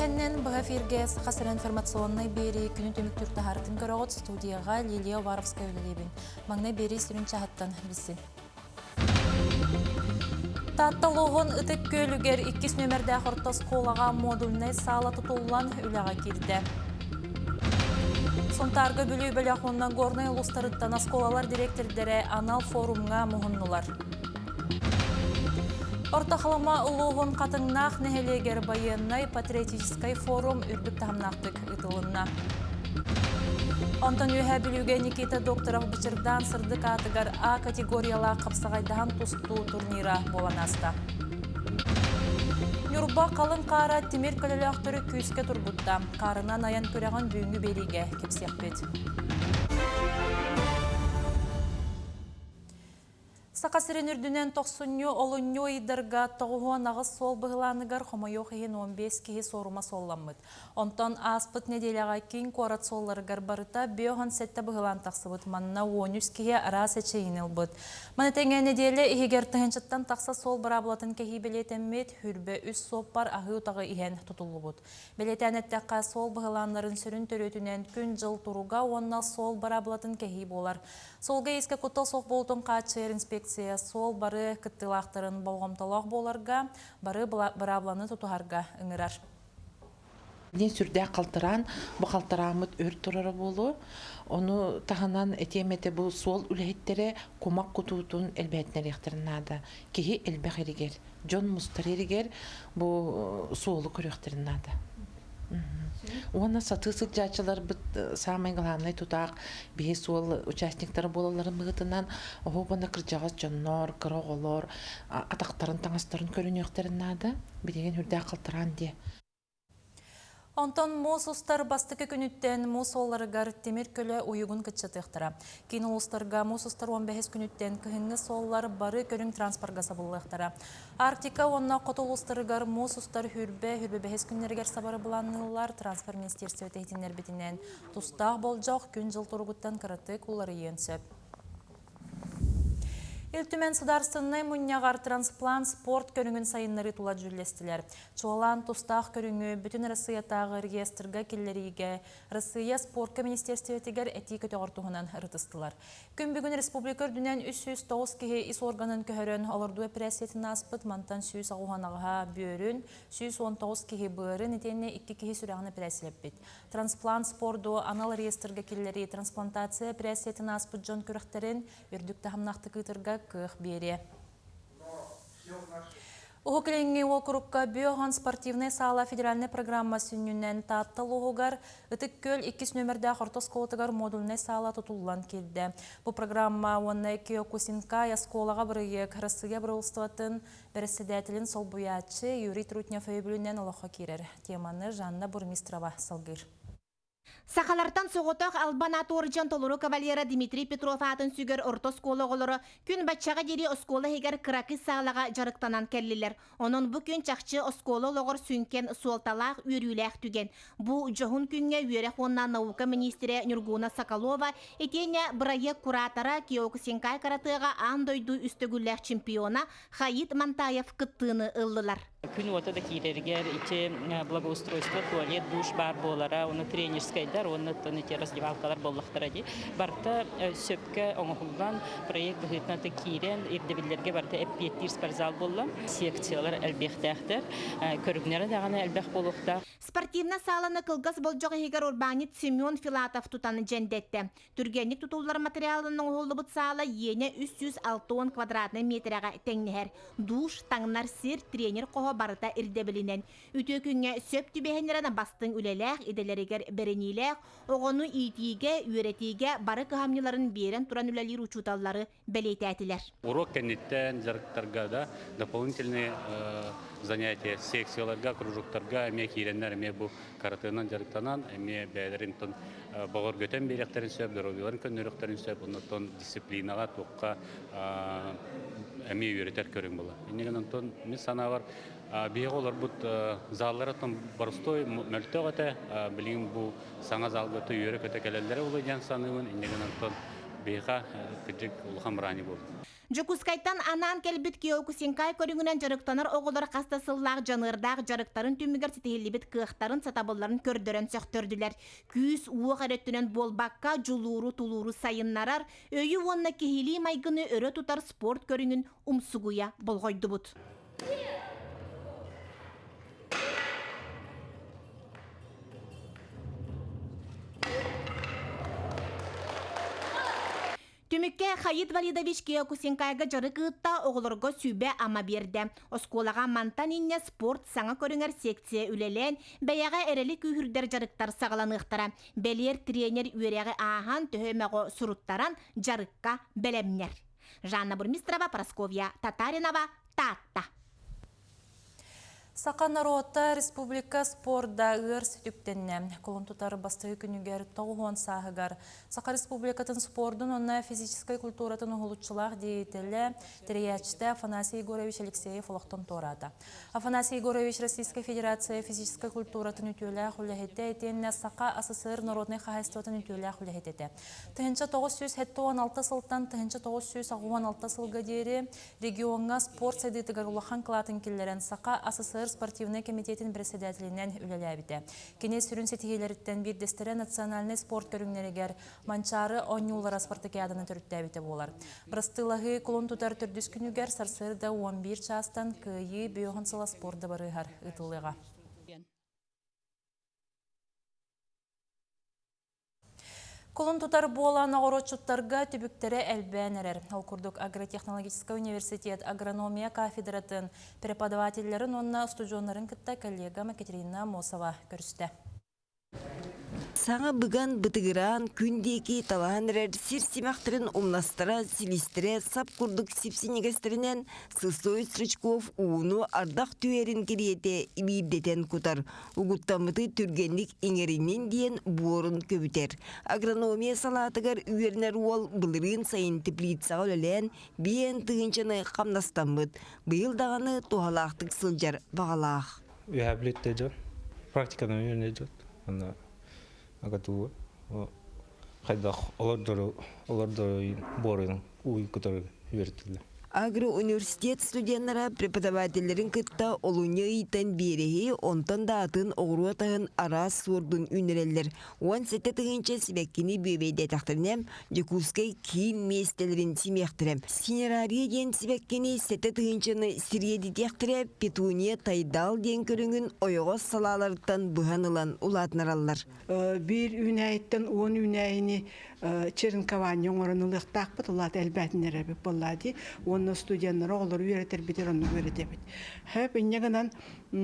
Эхеннен бұға фиргес қасыр информационный бері күні түміктүр тахартын көріғыт студияға Лилия Варовская өлелебін. Маңна бері сүрін чағаттан білсін. Татталуғын үтік көлігер 2 нөмірді ақыртас қолаға модульный сала тұтулан үліға керді. Сонтарғы бүлі бөліғынна горный ұлыстарыттан асколалар директордері анал форумға мұғыннылар. Ортақылыма ұлуғын қатыңнақ нәхелегер байыннай патриотическай форум үрдік тағымнақтық ұтылынна. Онтан үйе білуге Никита докторов бұчырдан сырдық атығар А категорияла қапсағайдаған тұсту турнира боланаста. Нүрба қалың қара темір көлілі ақтыры күйіске тұрбұтта. Қарынан аян көреген бүйінгі береге кепсек бет. Сақасырын үрдінен 90 олыньо идырға тоғуан ағыз сол бұғыланығар қомайоқ ең 15 кейі сорума солламыд. Онтан аспыт неделяға кейін қорат солларығар барыта беоған сәтті бұғылан тақсыбыд. Манна 13 кейі арас әчейінел бұд. Маны тәңе неделі егер тұхыншыттан тақса сол бұра бұлатын кейі білетеммет хүрбе үс соппар ағы ұтағы иген тұтылы бұд. Білетен әттәққа сол бұғыланларын сүрін төрөтінен күн жыл тұруға онна сол бұра бұлатын кейі болар. Солға еске құттал соқ болтын қатшайыр инспекция сол бары кыттылақтарын болғамталақ боларға, бары бұрабланы тұтуғарға үңірар. Ден сүрді қалтыран, бұл қалтырамыд өр тұрары болу. Оны тағынан әтеметі бұл сол үләйттері комақ құтуытын әлбәтінер ектірінады. Кейі әлбәқ ерігер, Джон Мустар ерігер бұл солы көректерінады. Оны сатысық жачылар самай ғаламлай тұтақ бейі сол участниктары болалары мұғытынан оғыбаны кіржағыз жоннор, кіроғылар, атақтарын, таңастарын көрінектерінады. Білеген үрді қалтыран де. Онтан мұз ұстар бастықы күніттен мұз оларығар темір көлі ойығын күтшетіқтіра. Кейін ұлыстарға мұз ұстар 15 күніттен күхінгі соллар бары көрің транспорға сабылықтыра. Арктика онна қотыл ұстарығар мұз ұстар хүрбе 5 күннергер сабары бұланылар транспорт министерсі өтейтінер бетінен. Тұстақ бол жоқ күн жыл тұрғыттан қыраты құлары енсіп. Илтүмен сударсыннай мұнияғар трансплант спорт көріңін сайынлары тула жүрлестілер. Чуалан тұстақ көріңі бүтін Россиятағы реестрға келлеріге Россия спортқа министерстветігер этика төғыртуғынан ұрытыстылар. Күн бүгін республика үрдінен 309 кеге ис органын көхірін олырдуы пресетін аспыт мантан сүйіс ағуғанағыға бөрін, 119 кеге бөрін етенне 2 кеге сүрағыны преселеп бет. Трансплант спорду анал реестрға келлері трансплантация пресетін аспыт жон көріқтерін үрдік тағымнақты кытырға көх бере. Ухукленги округка бүйоған спортивный сала федеральный программа сүннінен таттал оғығар үтік көл 2 нөмірді қортос қолтығар модульный сала тұтулан келді. Бұл программа онна Киокусинкая сколаға бірігек Россия бірулстуатын бірісідәтілін сол бұячы Юрий Трутнев өйбілінен олыққа керер. Теманы Жанна Бурмистрова салғыр. Сақалартан соғытақ Албана Торжан толыру кавалера Дмитрий Петров атын сүгер орто скола олары күн батчаға дері оскола хегер қырақы сағалаға жарықтанан кәлілер. Оның бұл күн чақчы оскола олығыр сүнкен суалталақ үйріләқ түген. Бұл жоғын күнге үйерек оннан наука министері Нюргуна Соколова етене бұрайы куратара Киокусинкай каратыға андойду үстігіләқ чемпиона Хаид Мантаев кыттыны ыллылар. Күн отада кейлергер иче благоустройство, туалет, душ бар болара, оны тренерскайдар, оны тонете раздевалкалар боллақтыради. Барта сөпке оңықылған проект бұғытнаты кейрен, ердебілерге барта әппеттір спортзал болла. Секциялар әлбектәқтір, көрігнері дағаны әлбек болуқтар. Спортивна саланы кылгас болжоғы хегер урбанит Семен Филатов тутаны жендетті. Түргенlik тутулар материалының оғылы бұт салы ені 306 квадратный метрға тәңнер. Душ, таңнар сер, тренер қоға барыта ирдебілінен. Үті күнге сөп түбәхенеріні бастың үлеләқ, еделерігер біріниләқ, оғыны итиге, үйретиге бары қығамныларын берен туран үлелер учуталары бәлейтәтілер. Урок кәнеттен жарықтарға да дополнительные занятия секцияларға, кружоктарға, әме кейренлер, әме бұл каратынан жарықтанан, әме бәлерін тон бағыр көтен беректерін сөп, дұрогыларын көннөріктерін сөп, оннан дисциплинаға, тоққа әме үйретер көрің болы. Енеген онтон мен сана бар, бейгі олар бұд заллары тон барыстой мөлтөг өте, білген бұл саңа зал көті үйері көте кәлелері олы ден санымын, енеген онтон бейха кыджик улхан брани бол. Жукускайтан анан келбит Киокусинкай көрүңүнен жарыктанар оголор кастасыллаах жанырдаах жарыктарын түмүгер ситихилибит кыахтарын сатабылларын көрдөрөн сөктөрдүлер. Күүс уох эреттүнен болбакка жулууру тулууру сайыннарар өйү уонна кихили майгыны өрө тутар спорт көрүңүн умсугуя болгойдубут. Түмікке Хайит Валидович Киокусинкайга жарык ытта оголорго сүйбе ама берді. Осколага мантан инне спорт саңа көрүңер секция үлелен, бәяға әрелі күйірдер жарыктар сағаланықтара. Белер тренер үйерегі ахан төһөмәго суруттаран жарыкка белемнер. Жанна Бурмистрова, Прасковья Татаринова, Татта. Сақа народта республика спорда ыр сүтүктенне. Колун тутары бастығы күнігер тоғуын сағығар. Сақа республикатын спордун онна физической культуратын ұғылытшылақ дейтелі Тереячте Афанасий Егорович Алексеев олықтан торады. Афанасий Егорович Российской Федерация физической культуратын ütülі құлығетті етенне Сақа СССР народный хағайстуатын ütülі құлығетті. Тыхынча 916 сылтан тыхынча 916 сылға дері регионға спорт сайдытығар улахан қылатын келлерін Сақа СССР спортивный комитетин председателинен үлеләбіде. Кенес сүрін сетігелеріттен бір дестері национальный спорт көріңнерігер манчары оңюлара спартакиаданы түрттәбіде болар. Брастылығы колон тұтар түрдіс күнігер сарсырда 11 частан күйі бүйоғын сыла спорты барығар ұтылыға. Колун тутар болан огородчуттарга түбүктері әлбәнерер. Ал курдук агротехнологический университет агрономия кафедратын преподавательлерин онна студионнарын кытта коллега Екатерина Мосова көрісті. Саңа бұған бұтығыран күндеки таланырар сирсимақтырын умнастыра силистіре сап күрдік сипсинегестерінен Сысой Срычков уыну ардақ түйерін кереете ибирдетен күтар. Угуттамыты түргенлік еңерінен дейін буорын көбітер. Агрономия салатығар үйерінер ол бұлырын сайын теплицаға өлелен бейін тығынчаны қамнастамыд. Бұйыл дағаны туғалақтық сылжар бағалақ. Реабилитте жон, практикадан үйеріне жон. Агатуы, қайдақ олардары борын уй күтір үйертілі. Агроуниверситет студенттары преподавательдерин кытта олуня ыйтан береги онтан да атын оғруа тағын арас сордун үнерелер. Оан сетте тығынча сибеккini бөбейде тақтырнем, Жекускай киім местелерин симектірем. Синерария ден сибеккini сетте тығынчаны сиреди тектіре Петуния Тайдал ден көріңін ойоғыз салаларыттан бұғанылан улатнаралар. Bir ünayitten 10 ünayini Черенкованный оңырынылық тақпыт, олады әлбәтінері біп болады. Оны студенттері олар үйретер бітер, оны үйретебет. Хэп, иннегінен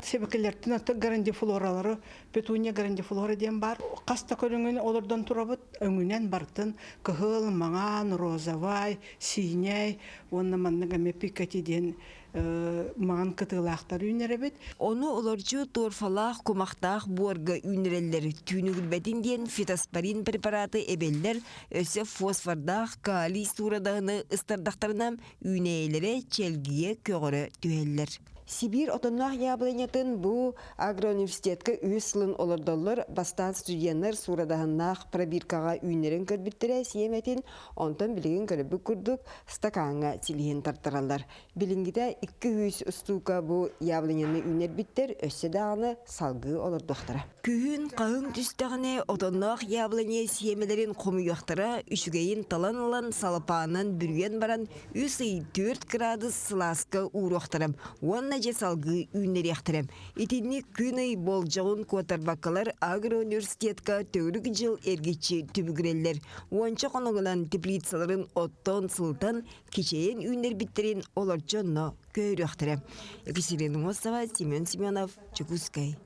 себекелердің аты грандифлоралары, Петуния грандифлора ден бар. Қаста көріңін олардан тұрабыт, өңінен бартын, кығыл, маңан, розавай, синяй, оны маннығаме пикатиден маған кытылақтар үйнеребет. Оны оларчу торфалақ, комақтақ, буарга үйнерелер түйінігілбетін ден фитоспорин препараты эбеллер өсі фосфордақ, калий сурадағыны ыстардақтарынан үйнейлері челгие көгірі түйелер. Сибир отоннақ ябланятын бұл агроуниверситетке үйсілін олардолар бастан студенттер сурадағыннақ пробиркаға үйнерін көрбіттірі сиеметін онтан білеген көрбі күрдік стаканға силиген тартыралар. Білінгіде 200 стука бұл ябланяны үйнер біттер өсі дағыны салғы олардықтыра. Күйін қағын түстіғіне отоннақ яблания сиемелерін қомuyақтыра үшігейін талан-алан салапанын бүрген баран 3-4 градус сыласқа уырықтырам. Же салғы үйнер яқтырам. Итинні күнай болжауын көтарбаққалар агроуниверситетка төгірік жыл ергетші түбігірелер. Уанча қонығынан теплицаларын оттон сылтан кешейін үйнер біттерін олар жонно көйір яқтырам. Екатерина Мосова, Семен Семенов, Чекускай.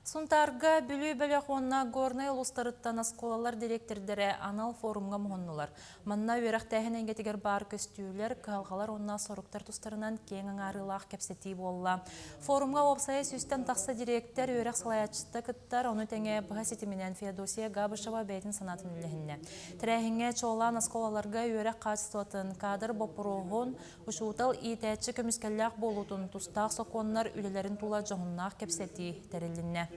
Сунтарга бүлі бөлек онна горный ұлыстарыттан асколалар директордері анал форумға мұғыннулар. Манна өрек тәхін әңгетігер бар көстүйлер, қалғалар онна соруктар тұстарынан кең аңарылақ кәпсеті болла. Форумға опсайы сүстен тақсы директор өрек салаятшыты кыттар, оны тәңе бұға сетіменен Феодосия Габышева бәйтін санатын үлігінне. Тірәхінге чолан асколаларға өрек қачыстуатын кадр бопыруғын, ұшуытал итәтші көміскәлләқ болутын тұстақ соқонлар үлелерін тула жоғыннақ кәпсеті тәрелінне.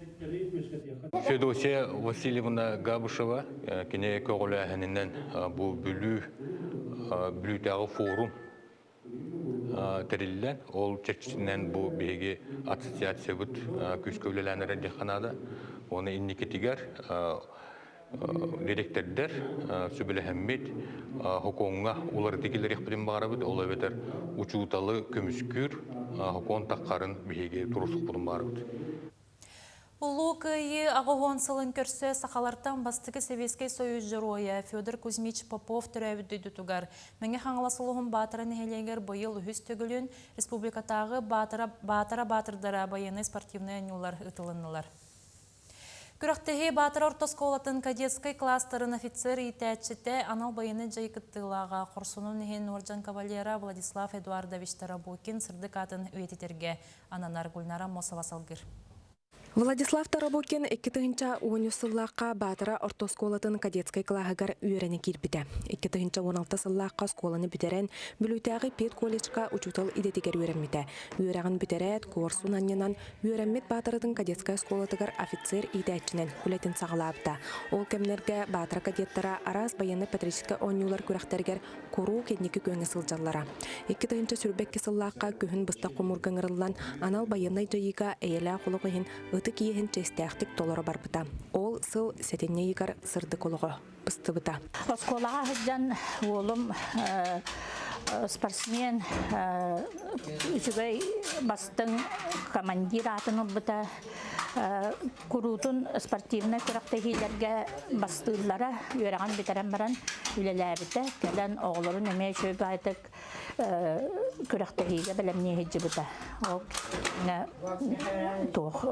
Федосия Васильевна Габушева, кене көғіләхінінен бұл бүлітағы форум тәрелілен, ол чәрчінен бұл бейге ассоциация бұд күз көйлеләнері деханада. Оны инникетігер директордер Сүбілі Хәммет хоконға олар декелер еқпілін бағара бұд, ол өбетер учуталы көміскүр хокон таққарын бейге тұрысық бұдын бағара бұд. Улукайы ағуғын сылын көрсе сақалартан бастығы Советский Союз жыроя Федор Кузьмич Попов түрәбіді дүтігар. Мәңе қаңыласылығын батыра нәхелегер бойыл үз төгілін республикатағы батырдара баяны спортивный анюлар ұтылынылар. Күрақтығы батыр ортосколатын кадетской кластерын офицер итәтчіте анал баяны жайкыттылаға құрсының нехен Орджан кавалера Владислав Эдуардович Тарабокин сырдық атын өйететерге ананар Гүлнара Мосова салгыр. Владислав Тарабокин 2010 сыллаққа батыра ортосколатын кадетской клағығар үйерені кирбіді. 2016 сыллаққа сколаны бітерен бүлітәғі пет колледжға учутал идетігер үйеренмеді. Үйерағын бітерет корсун анненан үйеренмет батырыдың кадетская сколатығар офицер идәтчінен үлетін сағылабыда. Ол кәмнерге батыра кадеттара араз баяны патрическа онюлар күрәқтергер кору кеднекі көңі сылжаллара. 2000 сүрбекке сыллаққа көхін бұста құмырғаңырылан анал баянай жайыға әйелі құлығығын ыты киехин честяхтик толора барбыта. Ол сыл сетенне егар сырды колого быстыбыта. Осколаға хыджан олым спортсмен үчігай бастың командир атын ұлбыта. Курутун спортивный күрәктәһиләргә бастылары йөрәгән битерән баран үләләбитә кәлән огларын әмә шөй байтык күрәктәһигә белемне һиҗибетә. Ол тох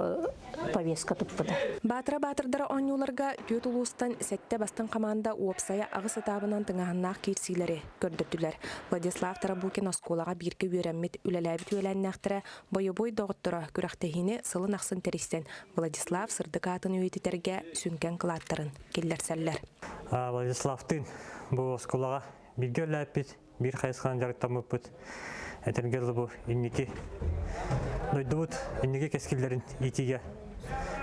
повестка туппыда. Батырдары онюларга төт улустан сәттә бастын команда уопсая агыс этабынан тыңаһыннак кирсиләре көрдөрдүләр. Владислав Тарабокин осколага бирке үйрәнмит үләләбит үләннәхтәре бойы-бой догыттыра күрәктәһине сылын аксын терестен Владислав сырдыкатын үйеттерге сүнкен кылаттарын келлерсәлләр. Владиславтын бұл осколага бирге үләбит, бир хайсқан жарыктамыппыт. Әтергелі бұл иннеки дойдуыт, иннеки кескілдерін итиге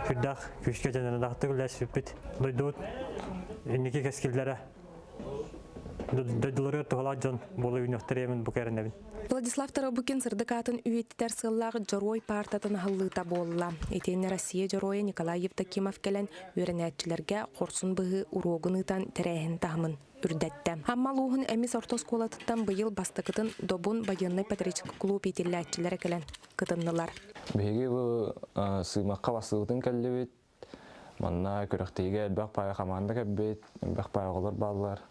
хүрдақ күшке жанарындақты үләсіппіт. Дойдуыт, иннеки кескілдері дойдулары тұғыла жон болы үйнөктеремін бұкәрінебін. Владислав Тарабокин сырдыкатын үйеттер сыллағы Жорой партатын халлыта болла. Етені Россия Жороя Николай Евдокимов келен үйренәтчілерге қорсын бұғы урогынытан тәрәйін тағымын үрдәтті. Аммалуғын әмес ортосколатыттан бұйыл бастықытын добун байынны патрическі клуб етеләтчілері келен кытыннылар. Беге бұл сыймаққа басылытын кәлі бет, манна көріқтейге әлбәқ пая қаманды кәббет, әлбәқ пая олар балылар.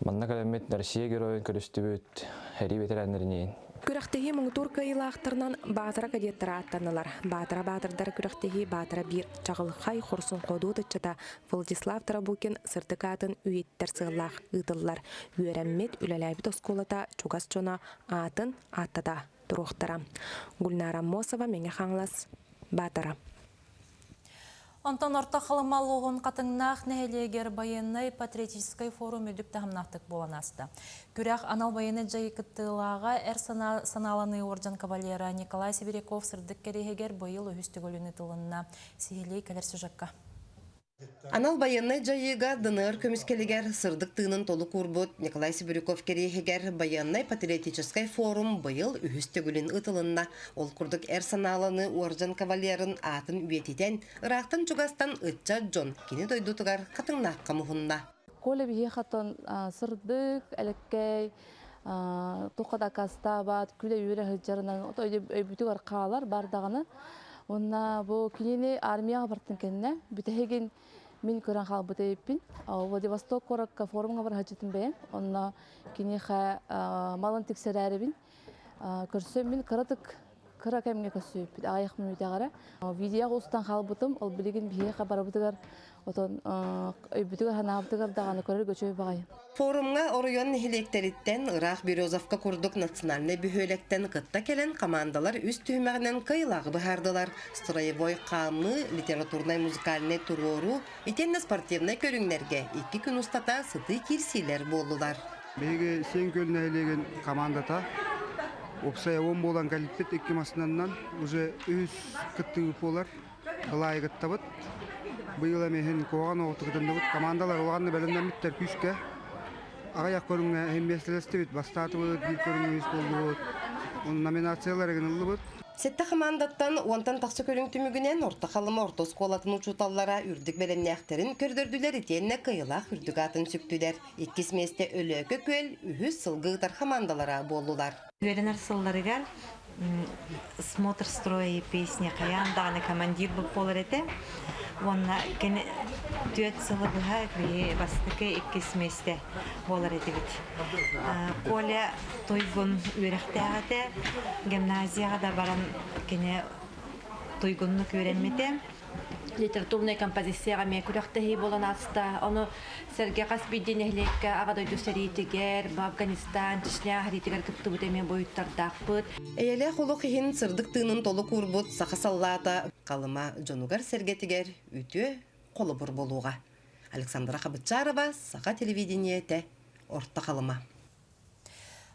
Манна кәлемет Россия героин көрісті бет, әрі ветерандерінен. Күрәктеһи муңтур кайылаахтарынан батыра кадеттара аттанылар. Батырдар күрәктеһи батыра бир чагылхай хорсун кодуу тычата Владислав Тарабокин сыртыкатын үйеттер сыыллах ытыллар. Үйрәнмет үләләбит осколата чугас чона атын аттата туруқтара. Гүлнара Мосова меңе хаңлас батыра. Антон орта халымалуғын қатыңнақ нәхелегер байынай патриотической форум өдіп тағымнақтық боланасты. Күрәқ анал байыны жайы кіттілаға әр саналаны Орджан кавалера Николай Сибиряков сырдық керегер бойыл өйістігіліні тылынна сейлей кәлер сюжакка. Анал байынай жайыға дыныр көміскелігер сырдық тыынын толы курбут Николай Сибиряков керегер байынай патриотической форум бойыл өйістігілін ұтылынна. Ол күрдік әр саналаны Орджан кавалерын атын үйететен ырақтын чугастан ұтча жон кені дойдутығар қатыңнаққа мұхынна. Коле бие хатын сырдық, әліккей, тоқада кастабат, күле үйері хыджарынан өйбітігар қалар бардағаны. Онна бұл кенені армияға бартын кеніне, бүтәген мен көрін қал бұты еппін. Владивосток қораққа форумға бар хачетін бәйін. Онна кенеға малын тексер әрібін. Көрсем мен қыра кәмге көсі еппін. Аяқ мен өтеғара. Видеоға ұстан қал бұтым, ол білеген бейеға бара бұтығар. Отон өйбітігар хана бұтығар дағаны көрір көчөй бағайын. Форумға орыйон нехилектеріттен Ирақ Березовка курдук национальный бүйөлектен қытта келен командалар үз түймәғінен кайылағы бұхардылар. Строевой қамы, литературный музыкальный турору, итенне спортивный көріңлерге 2 күн ұстата сыты кирсилер болдылар. Беге сен көліне әлеген командата Опсая 10 болан кәліппет 2 масынаннан уже үз кіттігі болар. ылайгыттабыт. Быйыл эмехин коған оғытығытындабыт. Командалар олғанны бәліндәміттер күшке. Ағаяқ көріңе хембестелесті бит. Бастаты бұд, бір көріңе үз болды бұд. Оның номинациялар еген ұлды бұд. Сетті командаттан онтан тақсы көрің түмігінен орта қалымы орта сколатын учуталлара үрдік бәлемнәқтерін көрдірділер етенне қиылақ үрдік атын сүктілер. Еккес месте өлі көкөл, үхіз сылғытар командалара болулар. Веренер сылларыгар смотр строя и песни қаян дағаны командир бұл болар еті. Онна кені түйет сылығыға бастықы еккес месте болар еті бит. Коля тойгун үйректі ағаты гимназияға да баран кені тойгунлық үйренметі. Литературная композицияға мен күректігі болан аста. Оны сәрге қасбейден әхлекке ағадойды сәритігер, Афганистан, Чечня әритігер күпті бұтемен бойыттардақ бұд. Әйелі қолық ең сырдық тыынын толы көрбұд, сақасаллата қалыма жонугар сәргетігер үті қолы бұр болуға. Александра Қабытчарова, Сақа телевидениеті, орта қалыма.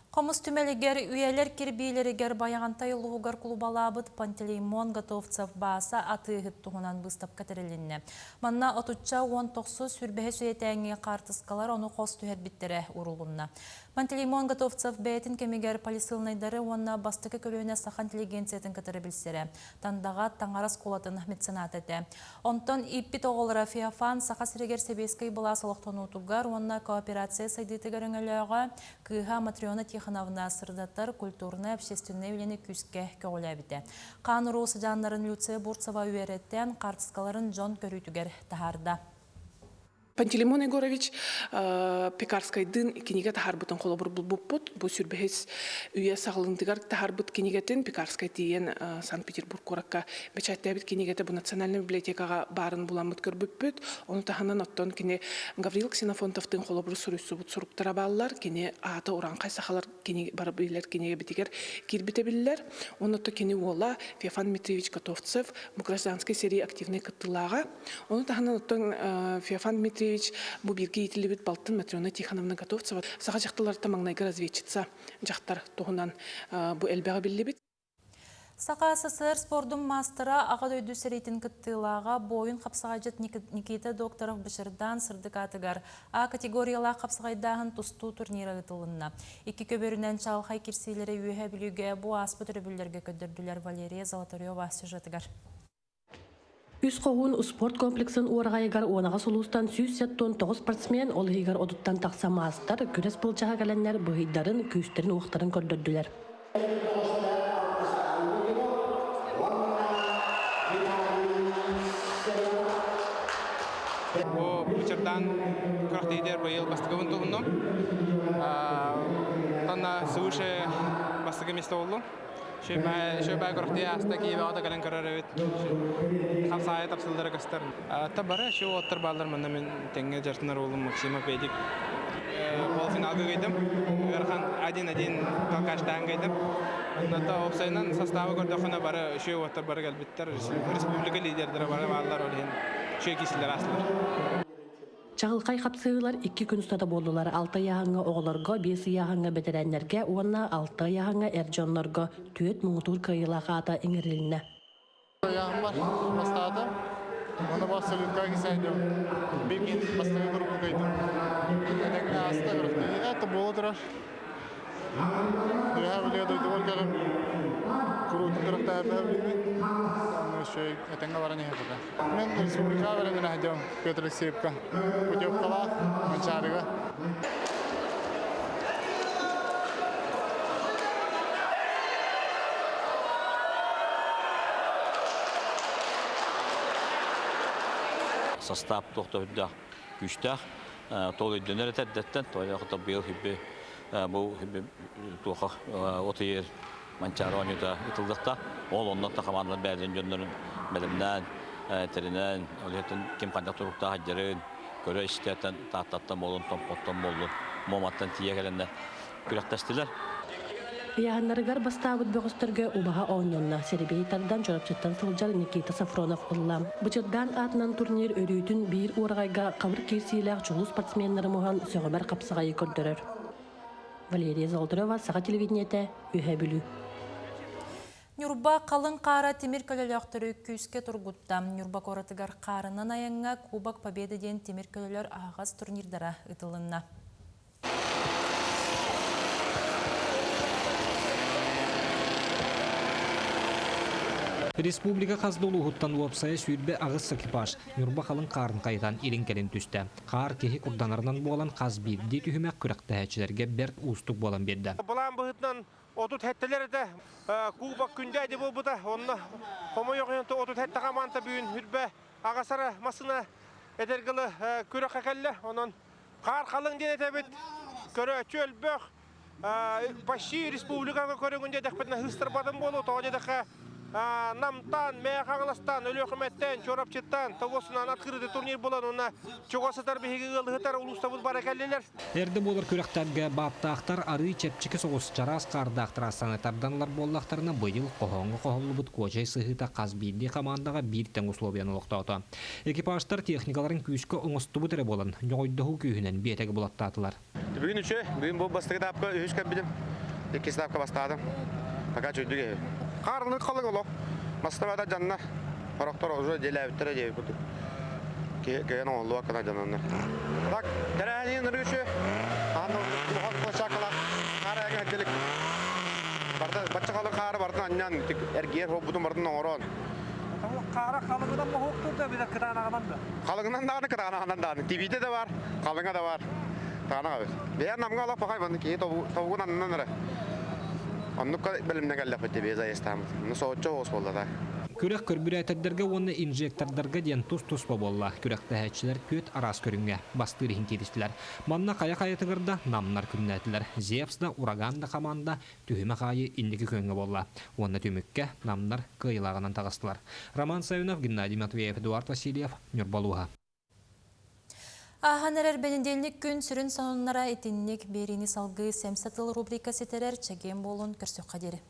Қомыз түмелігер үйелер кербейлерігер баяғантай ұлығығар клубалабыд Пантелеймон Готовцев баса атығып тұғынан бұстап кәтірілінне. Манна отуча 19 сүрбәе сөйтәңе қартысқалар оны қос түхер біттері ұрылынна. Пантелеймон Готовцев бәйтін кемегер полисылнайдары онна бастықы көліне сақан интеллигенциятын кәтірі білсері. Тандаға таңарас қолатын меценат әті. Онтон иппит оғылыра Феофан сақа сірегер себескай бұла солықтан ұтуғар онна кооперация сайдетігер өңіліға кыға Матриона Тихоновна сырдаттар культурны общественный үлені күске көгілі біті. Қаныру сыжанларын Люция Бурцева үйереттен қартысқаларын Джон көрітігер тахарда. Пантелеймон Егорович Пекарской дын кенеге тахарбытын қолабыр бұлбұппыт. Бұл сүрбәхес үйе сағылындығар тахарбыт кенегетін Пекарской тиен Санкт-Петербург қораққа бәчәттәбіт кенегеті бұл национальный библиотекаға барын бұламыт көрбіппіт. Оны таханан оттон кене Гаврил Ксенофонтовтың қолабыр сүрісі бұт сұруптыра балылар. Кене аты оранқай сақалар бар білер кенеге бітігер кербіте білілер. Оны отто кене ола Феофан Дмитриевич Готовцев бұл гражданской серии активный кыттылаға. Оны таханан оттон Феофан Дмитриевич bu birge итилибит Балтын Матриона Тихоновна Готовцева. Саға жақтыларда маңнайғы разведчица жақтар тоғынан bu әлбәға білібит. Сақа СССР спордың мастера ағад өйді сәрейтін күттілаға бойын қапсағайжет Никита докторов Бішірдан сырдық атығар. А категориялар қапсағайдағын тұсту турниры ұтылынна. Екі көберінен чалқай керсейлері үйе білуге бұ аспы түрібілерге көдірділер Валерия Золотарева сюжетігар. Үс қоғын спорт комплексін уарғайығар онаға солустан 100 тонн 9 спортсмен олығығар одыттан тақса мастар күрес бұлчаға кәләнлер бұғыдарын, күйістерін уақтарын көрдірділер. Бұчырдан күрақтейдер бұйыл бастығы бұнтығындым. Тонна сүйші бастығы месті олды. Шөбәй көріқте аста кейбі ағда кәлін көрір өт. Қапсағай тапсылдары көстер. Табары шо оттыр балдар мұнда мен тәңге жартынар олым Максима Педик. Полуфиналға көйдім. Өрхан 1-1 қалқаштағын көйдім. Онда опсайынан составы көрдіқына бары шо оттыр бары кәлбеттер. Республика лидердері бары балдар олығын шо кесілер асылар. Чағылқай қапсығылар 2 күн ұстада болдылар. 6 яғыңа оғыларға, 5 яғыңа бәдірәнлерге, онна 6 яғыңа әржонларға түйет мұңытур қайылаға ата еңіріліне. Яғым бар, бастады. Оны басылынға кесәйдім. Бекін бастығы күріп көйдім. Әнәңіне асты күріпті. Әті болдырар. Үйә біле дойды бол кәлім. Күріп күріпті әрді білемін. Шөй әтәңге баран ехеді. Мен республика бәріңін әдем Петр Алексеевка. Путевкала, Манчарыға. Состав тоқтауыда күштақ. Тол өйденер әтәддеттен, той ақыта бұл хибі тоқа отыйыр Манчаронида итылдықта. Ол оннан та командалар бәрден жөнлерін бәлімнен, терінен, олетін кем қандақ тұрықта хаджарын, көрі істетен тақтаттан болын, томпоттан болын, моматтан тие кәлінді күректестілер. Яғынларығар бастауыд бөғістірге ұбаға оңнонна серебейтардан жорапчыттан сылжар Никита Сафронов ұллам. Бұчырдан атынан турнир өрüйтін бір орғайға қавыр керсейләқ жолу спортсменлері мұған сөғібәр қапсығайы көрдірір. Валерия Золотарева, Сақа телевидениеті, Үйе білу. Нюрба қалың қара темір көлелөқтөрі күйіске тұргутта. Нюрба коратыгар қарынан аяңға Кубок Победы ден темір көлелер ағаз турнирдара ұтылынна. Республика қаздолу ғыттан уапсая сүйірбе ағыз экипаж. Нюрба қалың қарын қайдан елін кәлін түсті. Қар кехи құрданарынан болан қаз бейді түйімек күріқті әчілерге бәрт ұстық болан берді. Бұлан бұғытнан отут әттелер әді Кубок күнде әді бұл бұда. Онына қомы yoğuntu otut әтті қаманта бүйін үрбе ағасары масына әдергілі күріқ әкәлі. Онын қар қалың ден әтәбет көрі чөл бөқ. Почти республикаға көрігінде дәқпетіне хыстыр бадым болу. Тоғыдеқі намтан, мәқаңластан, өлі өкіметтен, чорапчыттан, тоғысынан атқырды турнир болан, онына чоғасытар бейгі ғылығытар ұлыстабыз бар әкәлелер. Әрді болар күріқтәрге баптақтар ары чепчікі соғыс жарас қардақтыр астанетарданлар боллақтарына бұйыл қоғаңғы қоғылы бұд көжай сығыта қазбейді командаға бірттен условияны лоқтауды. Экипаждар техникаларын күйіскі оңысты бұтыры болан, жоғойдығы күйінен бетегі болаттатылар. Бүгін үші, бүгін бұл бастығы дапқа үйіс кәббедім, екесі дапқа бастадым. Пока чөйдіге. Қарылық қалың олу. Мастабада жанна. Парақтар уже деләуіттірі дейі бұды. Кейін оңылу ақына жаннаны. Так, кәрәйін үргіші. Аны бұған қылыша қылақ. Қары әген әкелік. Бачы қалың қары бардың аннан. Әргер бұдың бардың оңырын. Қары қалыңынан мұ хоқтырды бізі кітағанағынан да? Қалыңынан дағаны кітағанағынан дағаны. Тибейді де бар, қалыңа да бар. Тағанаға өз. Бәйін намға алақ бақай бәнді кейін тоғығын аннан әрі. Оннукка білімне кәлләп өтті бейза естамыз. Оны соғытчы оғыз болды да. Күрек көрбүрәттердерге оны инжектордарға ден тұс-тұспа болла. Күректі әтшілер көт арас көріңге бастырығын керістілер. Манна қая-қая тығырда намнар күннәтілер. Зевсда, ураганда команда түйіме қайы инлігі көнгө болла. Оны түмікке намнар қиылағынан тағыстылар. Роман Савинов, Геннадий Матвеев, Эдуард Васильев, Нюрбалуға. Аханерер бенедельник күн сүрін сонуннара етіннік беріні салғы сәмсатыл рубрика сетерер чәген болын көрсөк қадері.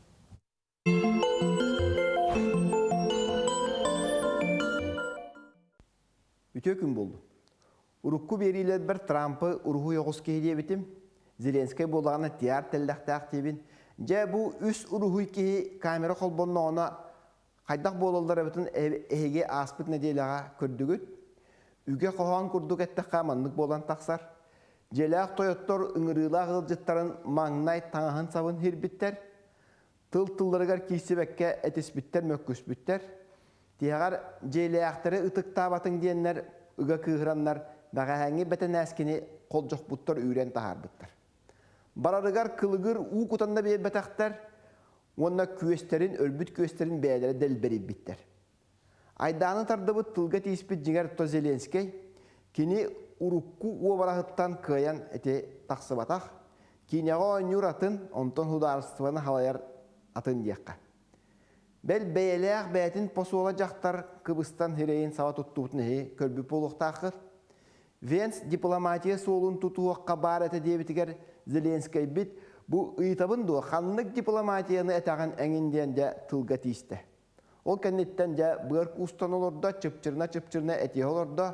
Үтө күн болды. Урукку берилер бір Трампы уруху yoğuz kehi бітім, Зеленскай болағына тияр тәлдәқтәқ дебін. Жа бұл үс уруху kehi камера қолбонна ona қайдақ болалдар әбітін әйге аспыт неделіға көрдігіт. Үге қоған күрдік әтті қаманлық болан тақсар. Желәқ тойоттор ұңырыла ғылжыттарын маңнай таңағын сабын хербіттер. Тыл-тылдырығар кейсебәкке әтеспіттер мөккүспіттер. Тияғар желәқтері ұтықтабатын дейінлер үге күйіранлар бағағаңы бәтін әскені қол жоқ бұттар үйрен тағар бұттар. Барарығар кылығыр ұу құтанда бейб бәтақтар, онына көестерін, өлбіт көестерін бәйлері дәл беріп біттер. Айданы тардыбы тылға тейіспет жеңер тұта Зеленскай, кені урукку уабарағыттан каян әте тақсы батақ, кенеға ойнур атын, онтон хударыстываны халаяр атын дейққа. Бәл бәйләқ бәйтін посуола жақтар Кыбыстан херейін сава тұттуытын көрбі болуқтақыр. Венс дипломатия солын тұтуаққа бар әті дебітігер Зеленскай бит, бұл ұйтабын дуы қанлық дипломатияны әтаған әңінден де тылға тейісті. Ол кәнеттен жа бұғырк ұстан олырда, чыпчырна әтеғ олырда.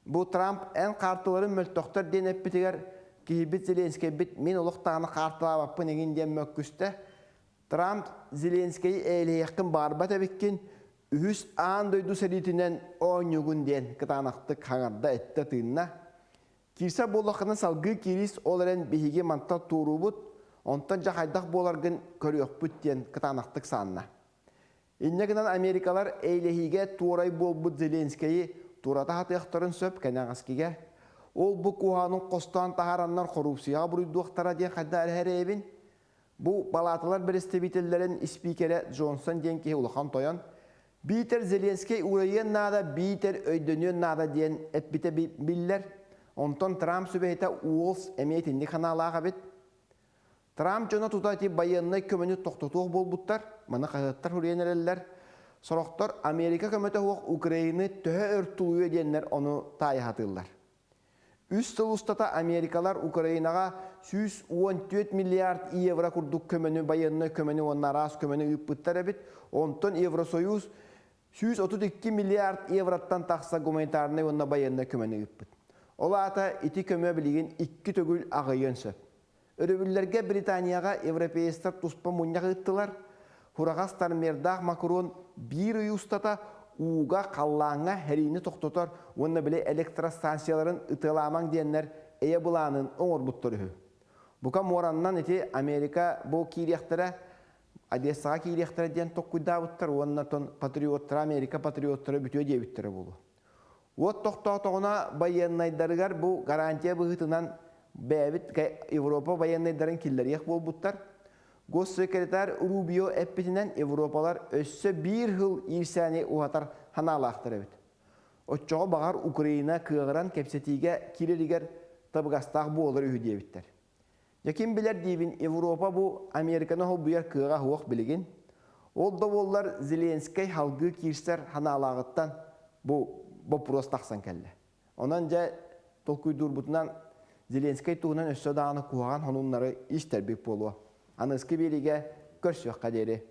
Бұл Трамп ән қартыларын мөлтоқтар ден әппетігер кейбіт Зеленскай бит мен олықтағаны қартыла баппын егінден мөккісті. Трамп Зеленскай әйлейекін барбат әбеккен үхіс аң дойду сәритінен ойнығын ден кытанақтық хаңарда әтті тыынна. Кирса болықының салғы кирис оларын бейге манта туру бұд, онтан жақайдақ боларғын көріөк бұд ден кытанақтық санна. Иннегінен Америкалар әйлехиге турай бол бұд Зеленскайы турата хатыяқтарын сөп кәнәғаскеге. Ол бұ куғанын қостан тағараннар коррупсияға бұрыйдуақтара ден қайда әрі әбін. Бұл балатылар бірістебителерін спикері Джонсон ден кей ұлыған тойан. Бейтер Зеленскай урайын нада, бейтер өйдөнен нада ден әпбіте білдер. Онтон Трамп сөбейті уолс әмейтінді қаналаға бет. Трамп жона тұтати байыннай көміні тоқтатуық бол бұттар, мұны қағыттар хүренерелер. Сұрақтар Америка көміті оқ Украины төхі өрттілуі денлер оны тайхатылар. Үс сыл ұстата Америкалар Украинаға 114 миллиард евро күрдік көміні байыннай көміні онна рас көміні үппіттар әбіт. Онтон Евросоюз 132 миллиард евроттан тақса гуманитарный онна байыннай көміні үппіт. Ол ата ити көмі білеген 2 төгіл ағайын сөп. Өрөбүллерге Британияға европейстар туспа мұньяғы ыттылар. Huragastар merdaq Макрон bir ustata uga kallağına herini toxtotor, onu bile elektrostansiyaların ıtılaman diyenler eye bulanın oğur butturuhu. Buka morandan eti Amerika bu kiriyaklara, Adessağa kiriyaklara diyen tokkuyda buttar, onunla ton patriotlara, Amerika patriotlara bütüye diye bittere bulu. O toxtoğuna bayanaydarıgar bu garantiya bıhıtınan bäbit Avrupa bayanaydarın killeri bol buttar. Gossekreter Rubio epitinden Avrupalar össe bir yıl irsani uhatar hanalaqtır evet. Oçoğa bağar Ukrayna kığıran kepsetige kireliger tabıgastaq bu olur ühü diye bitter. Yakin biler dibin Avrupa bu Amerika'na hol buyar kığığa huaq biligin. Ol da bollar Zelenskay halgı kirser hanalağıttan bu prostaqsan kelle. Onanca tolkuydur butunan Zelenskay tuğunan össe dağını kuğan honunları iş terbik bolu. Anıskı birige görüşük kaderi.